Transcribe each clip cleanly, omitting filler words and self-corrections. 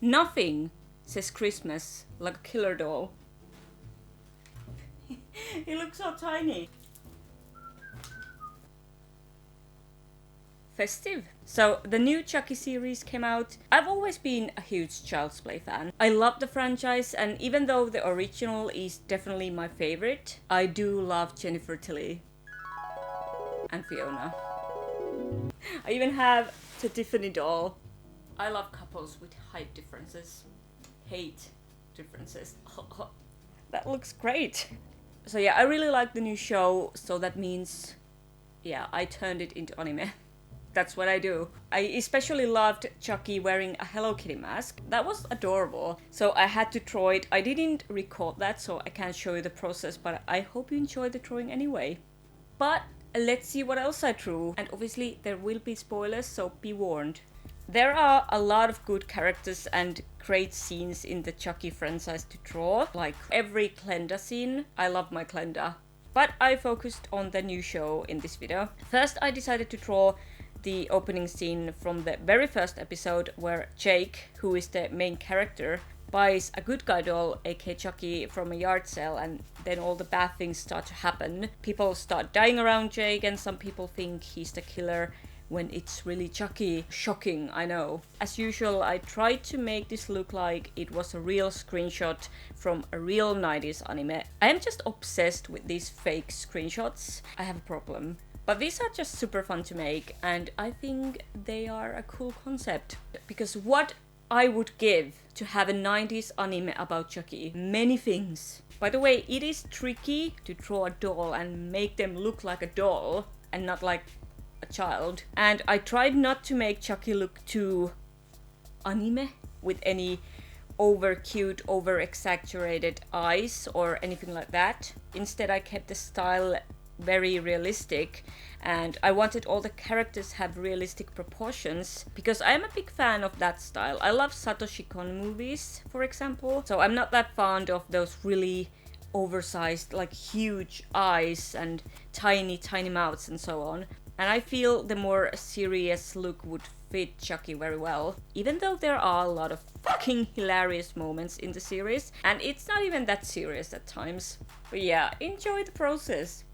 Nothing says Christmas like a killer doll. He looks so tiny. Festive. So the new Chucky series came out. I've always been a huge Child's Play fan. I love the franchise, and even though the original is definitely my favorite, I do love Jennifer Tilly and Fiona. I even have the Tiffany doll. I love couples with height differences. Hate differences. That looks great. So yeah, I really like the new show, so that means, yeah, I turned it into anime. That's what I do. I especially loved Chucky wearing a Hello Kitty mask. That was adorable. So I had to draw it. I didn't record that, so I can't show you the process, but I hope you enjoyed the drawing anyway. But let's see what else I drew. And obviously there will be spoilers, so be warned. There are a lot of good characters and great scenes in the Chucky franchise to draw. Like every Glenda scene. I love my Glenda. But I focused on the new show in this video. First I decided to draw the opening scene from the very first episode where Jake, who is the main character, buys a good guy doll, aka Chucky, from a yard sale, and then all the bad things start to happen. People start dying around Jake, and some people think he's the killer when it's really Chucky. Shocking, I know. As usual, I tried to make this look like it was a real screenshot from a real 90s anime. I am just obsessed with these fake screenshots. I have a problem. But these are just super fun to make, and I think they are a cool concept. Because what I would give to have a 90s anime about Chucky, many things. By the way, it is tricky to draw a doll and make them look like a doll and not like a child. And I tried not to make Chucky look too anime with any over cute, over exaggerated eyes or anything like that. Instead, I kept the style very realistic, and I wanted all the characters have realistic proportions because I am a big fan of that style. I love Satoshi Kon movies, for example, so I'm not that fond of those really oversized, like huge eyes and tiny mouths and so on. And I feel the more serious look would fit Chucky very well, even though there are a lot of fucking hilarious moments in the series, and it's not even that serious at times. But yeah, enjoy the process.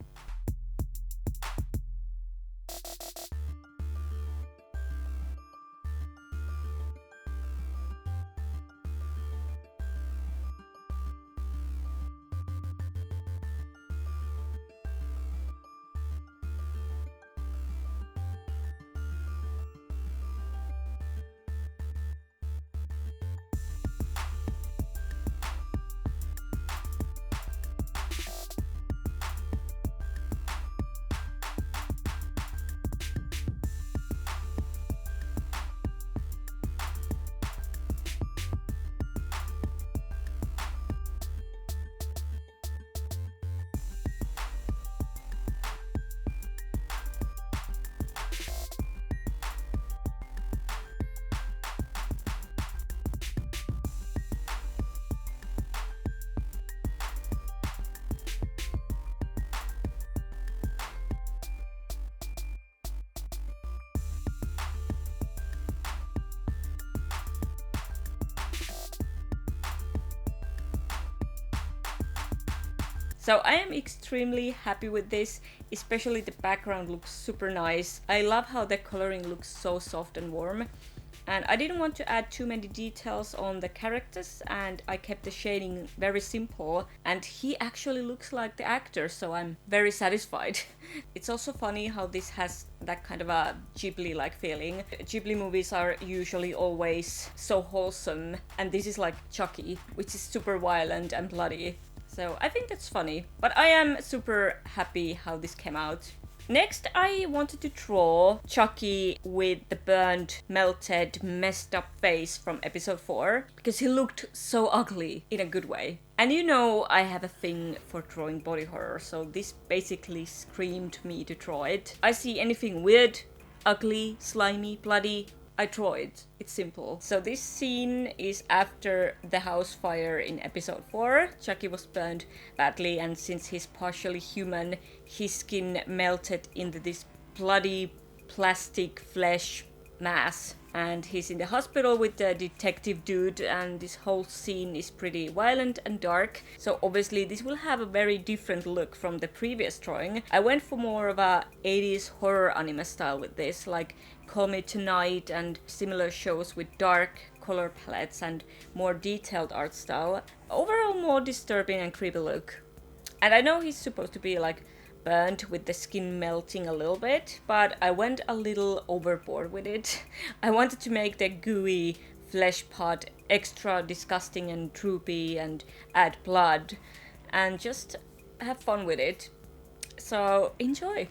So I am extremely happy with this, especially the background looks super nice. I love how the coloring looks so soft and warm. And I didn't want to add too many details on the characters, and I kept the shading very simple. And he actually looks like the actor, so I'm very satisfied. It's also funny how this has that kind of a Ghibli-like feeling. Ghibli movies are usually always so wholesome, and this is like Chucky, which is super violent and bloody. So I think that's funny, but I am super happy how this came out. Next, I wanted to draw Chucky with the burnt, melted, messed up face from episode 4, because he looked so ugly in a good way. And you know I have a thing for drawing body horror, so this basically screamed me to draw it. I see anything weird, ugly, slimy, bloody, I draw it. It's simple. So this scene is after the house fire in episode 4. Chucky was burned badly, and since he's partially human, his skin melted into this bloody plastic flesh mass. and he's in the hospital with the detective dude, and this whole scene is pretty violent and dark, so obviously this will have a very different look from the previous drawing. I went for more of a 80s horror anime style with this, like Call Me Tonight and similar shows with dark color palettes and more detailed art style. Overall more disturbing and creepy look. And I know he's supposed to be like burnt with the skin melting a little bit, but I went a little overboard with it. I wanted to make the gooey flesh part extra disgusting and droopy and add blood and just have fun with it. So enjoy!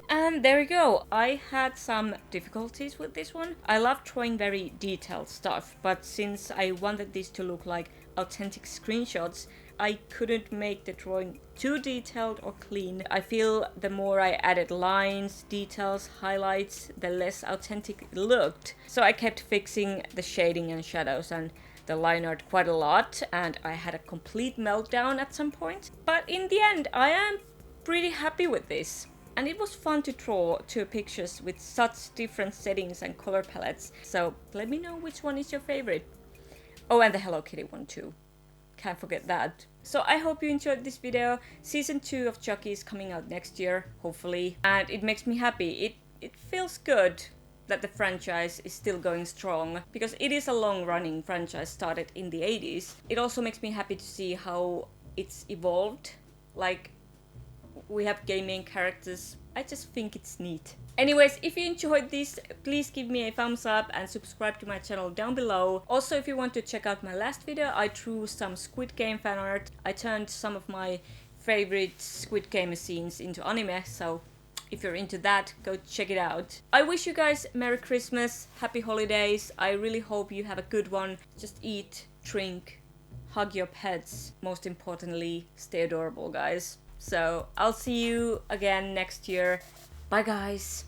And there you go. I had some difficulties with this one. I love drawing very detailed stuff, but since I wanted this to look like authentic screenshots, I couldn't make the drawing too detailed or clean. I feel the more I added lines, details, highlights, the less authentic it looked. So I kept fixing the shading and shadows and the line art quite a lot, and I had a complete meltdown at some point. But in the end, I am pretty happy with this. And it was fun to draw two pictures with such different settings and color palettes. So let me know which one is your favorite. Oh, and the Hello Kitty one too. Can't forget that. So I hope you enjoyed this video. Season 2 of Chucky is coming out next year, hopefully. And it makes me happy. It feels good that the franchise is still going strong, because it is a long-running franchise started in the 80s. It also makes me happy to see how it's evolved. Like, we have gaming characters. I just think it's neat. Anyways, if you enjoyed this, please give me a thumbs up and subscribe to my channel down below. Also, if you want to check out my last video, I drew some Squid Game fan art. I turned some of my favorite Squid Game scenes into anime, so if you're into that, go check it out. I wish you guys Merry Christmas, Happy Holidays. I really hope you have a good one. Just eat, drink, hug your pets. Most importantly, stay adorable, guys. So I'll see you again next year. Bye, guys.